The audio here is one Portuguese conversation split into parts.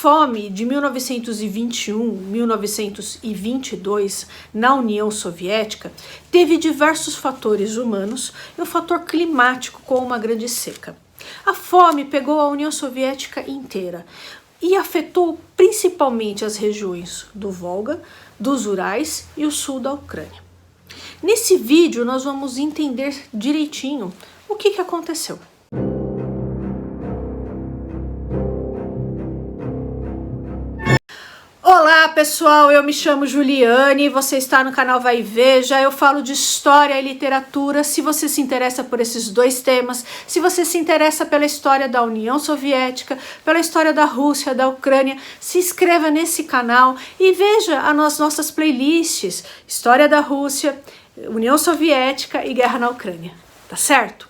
fome de 1921-1922 na União Soviética teve diversos fatores humanos e um fator climático com uma grande seca. A fome pegou a União Soviética inteira e afetou principalmente as regiões do Volga, dos Urais e o sul da Ucrânia. Nesse vídeo nós vamos entender direitinho o que aconteceu. Olá pessoal, eu me chamo Juliane, você está no canal Vai e Veja, eu falo de história e literatura. Se você se interessa por esses dois temas, se você se interessa pela história da União Soviética, pela história da Rússia, da Ucrânia, se inscreva nesse canal e veja as nossas playlists, História da Rússia, União Soviética e Guerra na Ucrânia, tá certo?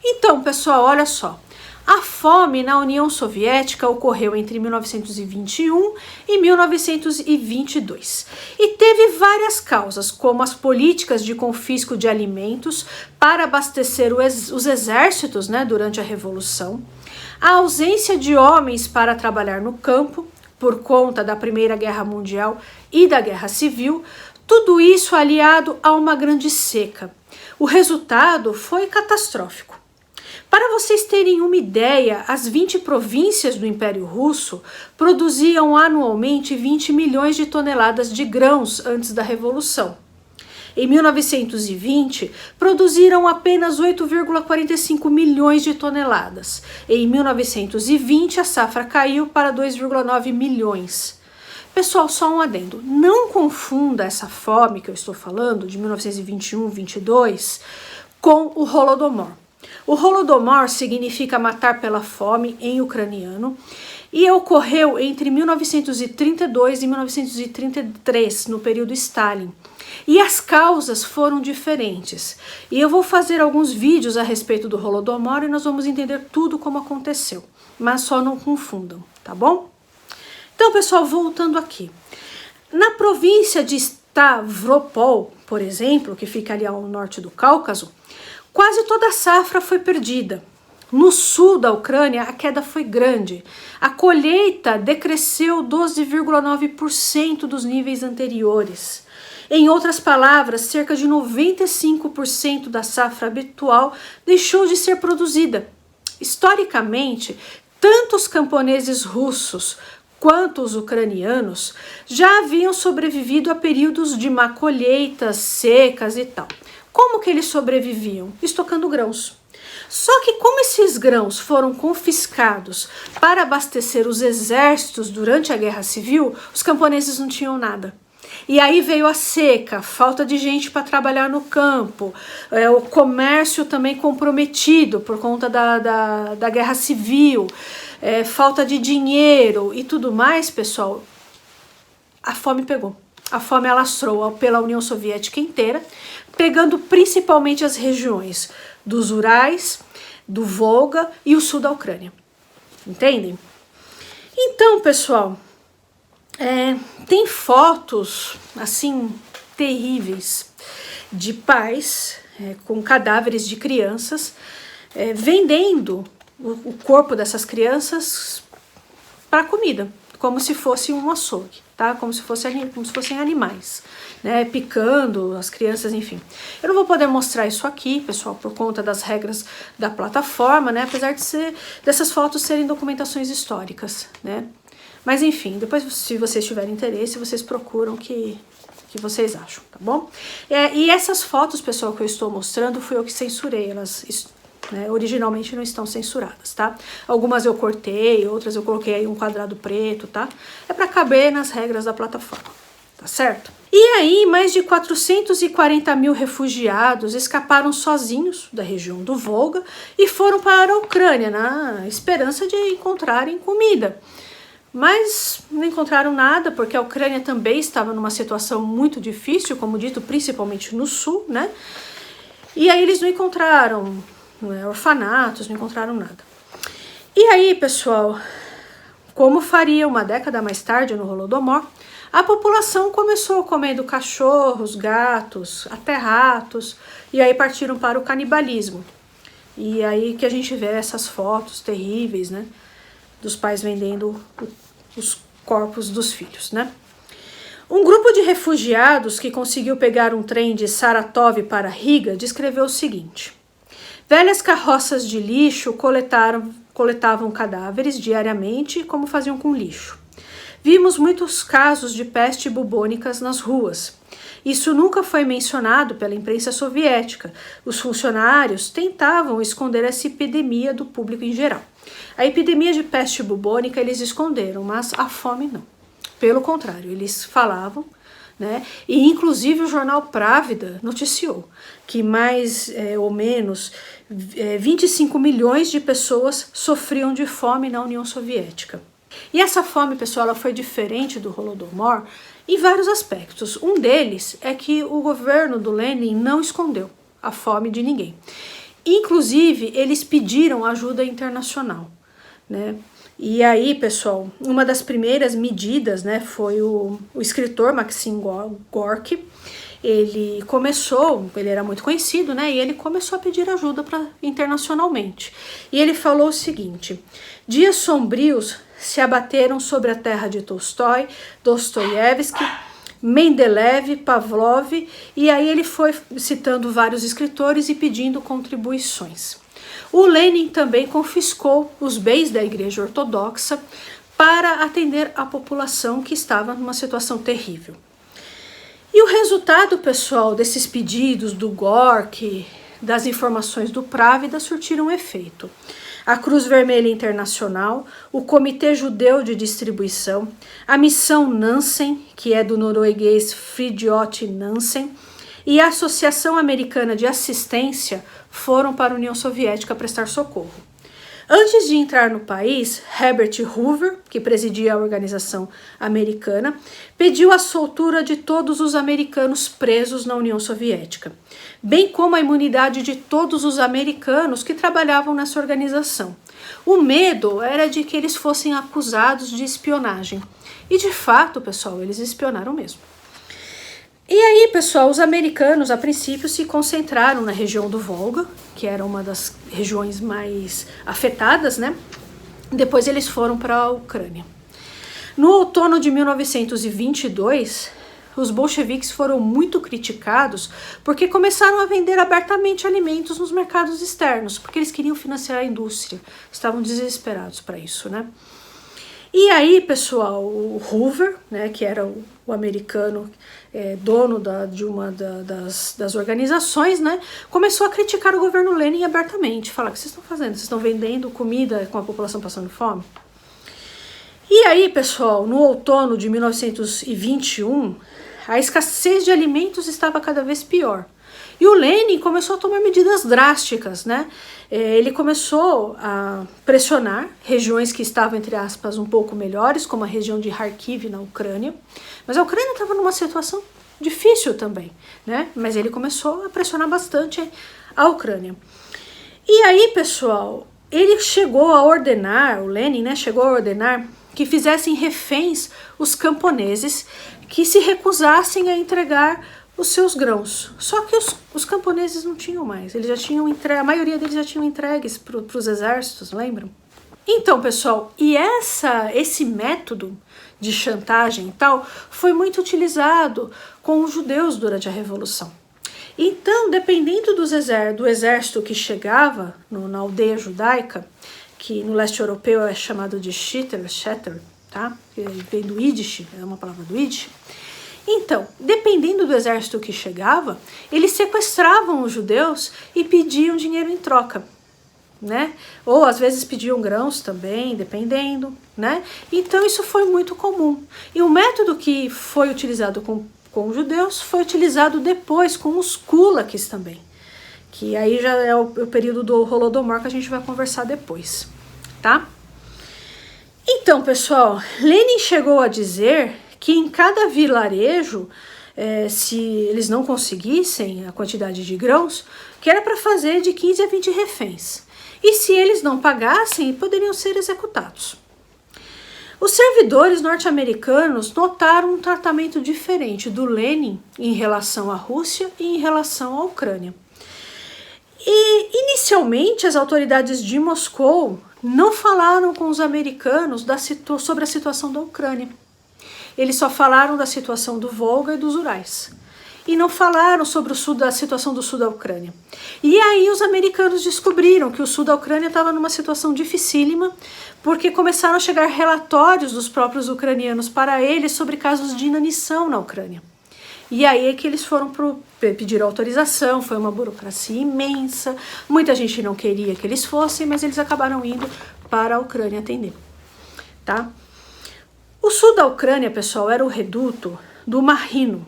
Então pessoal, olha só. A fome na União Soviética ocorreu entre 1921 e 1922 e teve várias causas, como as políticas de confisco de alimentos para abastecer os exércitos, durante a Revolução, a ausência de homens para trabalhar no campo por conta da Primeira Guerra Mundial e da Guerra Civil, tudo isso aliado a uma grande seca. O resultado foi catastrófico. Para vocês terem uma ideia, as 20 províncias do Império Russo produziam anualmente 20 milhões de toneladas de grãos antes da Revolução. Em 1920, produziram apenas 8,45 milhões de toneladas. Em 1920, a safra caiu para 2,9 milhões. Pessoal, só um adendo. Não confunda essa fome que eu estou falando, de 1921-22, com o Holodomor. O Holodomor significa matar pela fome em ucraniano e ocorreu entre 1932 e 1933, no período Stalin. E as causas foram diferentes. E eu vou fazer alguns vídeos a respeito do Holodomor e nós vamos entender tudo como aconteceu. Mas só não confundam, tá bom? Então, pessoal, voltando aqui. Na província de Stavropol, por exemplo, que fica ali ao norte do Cáucaso, quase toda a safra foi perdida. No sul da Ucrânia, a queda foi grande. A colheita decresceu 12,9% dos níveis anteriores. Em outras palavras, cerca de 95% da safra habitual deixou de ser produzida. Historicamente, tanto os camponeses russos quanto os ucranianos já haviam sobrevivido a períodos de má colheita, secas e tal. Como que eles sobreviviam? Estocando grãos. Só que como esses grãos foram confiscados para abastecer os exércitos durante a Guerra Civil, os camponeses não tinham nada. E aí veio a seca, falta de gente para trabalhar no campo, o comércio também comprometido por conta da Guerra Civil, falta de dinheiro e tudo mais, pessoal. A fome pegou. A fome alastrou pela União Soviética inteira, pegando principalmente as regiões dos Urais, do Volga e o sul da Ucrânia. Entendem? Então, pessoal, tem fotos, assim, terríveis de pais com cadáveres de crianças vendendo o corpo dessas crianças para comida, como se fosse um açougue, tá? Como se fossem animais, picando as crianças, enfim. Eu não vou poder mostrar isso aqui, pessoal, por conta das regras da plataforma, apesar dessas fotos serem documentações históricas, Mas enfim, depois, se vocês tiverem interesse, vocês procuram o que vocês acham, tá bom? E essas fotos, pessoal, que eu estou mostrando, fui eu que censurei, elas originalmente não estão censuradas, tá? Algumas eu cortei, outras eu coloquei aí um quadrado preto, tá? É para caber nas regras da plataforma, tá certo? E aí, mais de 440 mil refugiados escaparam sozinhos da região do Volga e foram para a Ucrânia na esperança de encontrarem comida. Mas não encontraram nada, porque a Ucrânia também estava numa situação muito difícil, como dito, principalmente no sul, E aí eles não encontraram orfanatos, não encontraram nada. E aí, pessoal, como faria uma década mais tarde no Holodomor, a população começou comendo cachorros, gatos, até ratos, e aí partiram para o canibalismo. E aí que a gente vê essas fotos terríveis, dos pais vendendo os corpos dos filhos, né? Um grupo de refugiados que conseguiu pegar um trem de Saratov para Riga descreveu o seguinte: velhas carroças de lixo coletavam cadáveres diariamente, como faziam com lixo. Vimos muitos casos de peste bubônicas nas ruas. Isso nunca foi mencionado pela imprensa soviética. Os funcionários tentavam esconder essa epidemia do público em geral. A epidemia de peste bubônica eles esconderam, mas a fome não. Pelo contrário, eles falavam, né? E inclusive o jornal Pravda noticiou que mais ou menos 25 milhões de pessoas sofriam de fome na União Soviética. E essa fome, pessoal, ela foi diferente do Holodomor em vários aspectos. Um deles é que o governo do Lenin não escondeu a fome de ninguém. Inclusive, eles pediram ajuda internacional, né? E aí, pessoal, uma das primeiras medidas, né, foi o escritor Maxim Gorky. Ele era muito conhecido, né, e ele começou a pedir ajuda internacionalmente. E ele falou o seguinte: dias sombrios se abateram sobre a terra de Tolstói, Dostoiévski, Mendeleev, Pavlov, e aí ele foi citando vários escritores e pedindo contribuições. O Lenin também confiscou os bens da Igreja Ortodoxa para atender a população que estava numa situação terrível. E o resultado, pessoal, desses pedidos do Gorky, das informações do Pravda, surtiram efeito. A Cruz Vermelha Internacional, o Comitê Judeu de Distribuição, a Missão Nansen, que é do norueguês Fridtjof Nansen, e a Associação Americana de Assistência foram para a União Soviética prestar socorro. Antes de entrar no país, Herbert Hoover, que presidia a organização americana, pediu a soltura de todos os americanos presos na União Soviética, bem como a imunidade de todos os americanos que trabalhavam nessa organização. O medo era de que eles fossem acusados de espionagem. E de fato, pessoal, eles espionaram mesmo. E aí, pessoal, os americanos, a princípio, se concentraram na região do Volga, que era uma das regiões mais afetadas, né? Depois eles foram para a Ucrânia. No outono de 1922, os bolcheviques foram muito criticados porque começaram a vender abertamente alimentos nos mercados externos, porque eles queriam financiar a indústria, estavam desesperados para isso, né? E aí, pessoal, o Hoover, né, que era o americano dono de uma das organizações, né, começou a criticar o governo Lenin abertamente, falar: o que vocês estão fazendo? Vocês estão vendendo comida com a população passando fome? E aí, pessoal, no outono de 1921, a escassez de alimentos estava cada vez pior. E o Lenin começou a tomar medidas drásticas, né? Ele começou a pressionar regiões que estavam, entre aspas, um pouco melhores, como a região de Kharkiv, na Ucrânia. Mas a Ucrânia estava numa situação difícil também, né? Mas ele começou a pressionar bastante a Ucrânia. E aí, pessoal, ele chegou a ordenar, o Lenin, né, chegou a ordenar que fizessem reféns os camponeses que se recusassem a entregar os seus grãos. Só que os camponeses não tinham mais, eles já tinham a maioria deles já tinham entregues para os exércitos, lembram? Então, pessoal, e esse método de chantagem e tal foi muito utilizado com os judeus durante a Revolução. Então, dependendo do exército que chegava na aldeia judaica, que no leste europeu é chamado de Sheter, tá? Que vem do Yiddish, é uma palavra do Yiddish. Então, dependendo do exército que chegava, eles sequestravam os judeus e pediam dinheiro em troca, né? Ou às vezes pediam grãos também, dependendo, né? Então isso foi muito comum. E o método que foi utilizado com os judeus foi utilizado depois com os kulaks também, que aí já é o período do Holodomor que a gente vai conversar depois, tá? Então, pessoal, Lenin chegou a dizer que em cada vilarejo, se eles não conseguissem a quantidade de grãos, que era para fazer de 15 a 20 reféns. E se eles não pagassem, poderiam ser executados. Os servidores norte-americanos notaram um tratamento diferente do Lenin em relação à Rússia e em relação à Ucrânia. E inicialmente as autoridades de Moscou não falaram com os americanos sobre a situação da Ucrânia. Eles só falaram da situação do Volga e dos Urais. E não falaram sobre a situação do sul da Ucrânia. E aí os americanos descobriram que o sul da Ucrânia estava numa situação dificílima, porque começaram a chegar relatórios dos próprios ucranianos para eles sobre casos de inanição na Ucrânia. E aí é que eles foram pedir autorização, foi uma burocracia imensa, muita gente não queria que eles fossem, mas eles acabaram indo para a Ucrânia atender, tá? O sul da Ucrânia, pessoal, era o reduto do Marrino.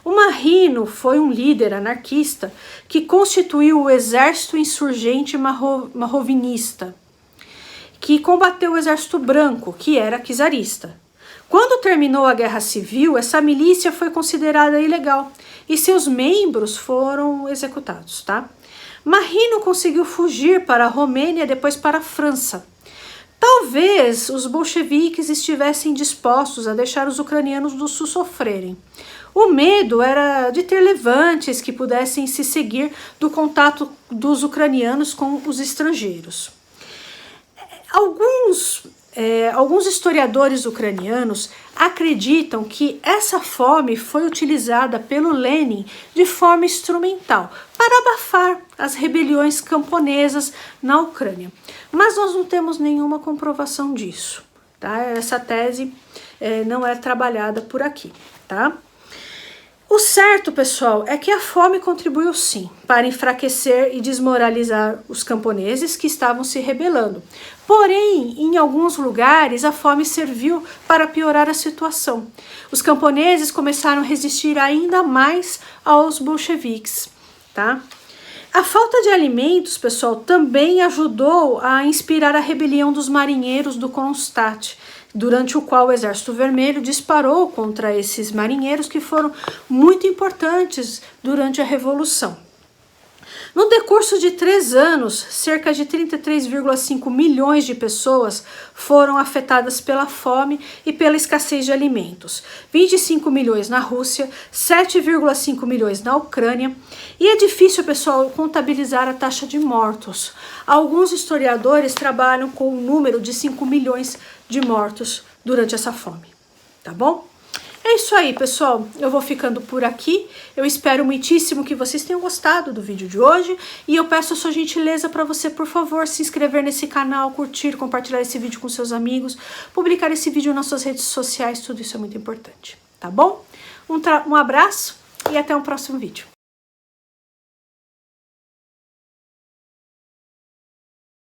O Marrino foi um líder anarquista que constituiu o exército insurgente marrovinista, que combateu o exército branco, que era czarista. Quando terminou a guerra civil, essa milícia foi considerada ilegal e seus membros foram executados, tá? Marrino conseguiu fugir para a Romênia e depois para a França. Talvez os bolcheviques estivessem dispostos a deixar os ucranianos do sul sofrerem. O medo era de ter levantes que pudessem se seguir do contato dos ucranianos com os estrangeiros. Alguns historiadores ucranianos acreditam que essa fome foi utilizada pelo Lenin de forma instrumental para abafar as rebeliões camponesas na Ucrânia. Mas nós não temos nenhuma comprovação disso, tá? Essa tese não é trabalhada por aqui, tá? O certo, pessoal, é que a fome contribuiu sim para enfraquecer e desmoralizar os camponeses que estavam se rebelando. Porém, em alguns lugares, a fome serviu para piorar a situação. Os camponeses começaram a resistir ainda mais aos bolcheviques, tá? A falta de alimentos, pessoal, também ajudou a inspirar a rebelião dos marinheiros do Kronstadt, durante o qual o Exército Vermelho disparou contra esses marinheiros que foram muito importantes durante a Revolução. No decurso de 3 anos, cerca de 33,5 milhões de pessoas foram afetadas pela fome e pela escassez de alimentos. 25 milhões na Rússia, 7,5 milhões na Ucrânia. E é difícil, pessoal, contabilizar a taxa de mortos. Alguns historiadores trabalham com o número de 5 milhões de mortos durante essa fome, tá bom? É isso aí, pessoal, eu vou ficando por aqui, eu espero muitíssimo que vocês tenham gostado do vídeo de hoje e eu peço a sua gentileza para você, por favor, se inscrever nesse canal, curtir, compartilhar esse vídeo com seus amigos, publicar esse vídeo nas suas redes sociais, tudo isso é muito importante, tá bom? Um abraço e até o próximo vídeo.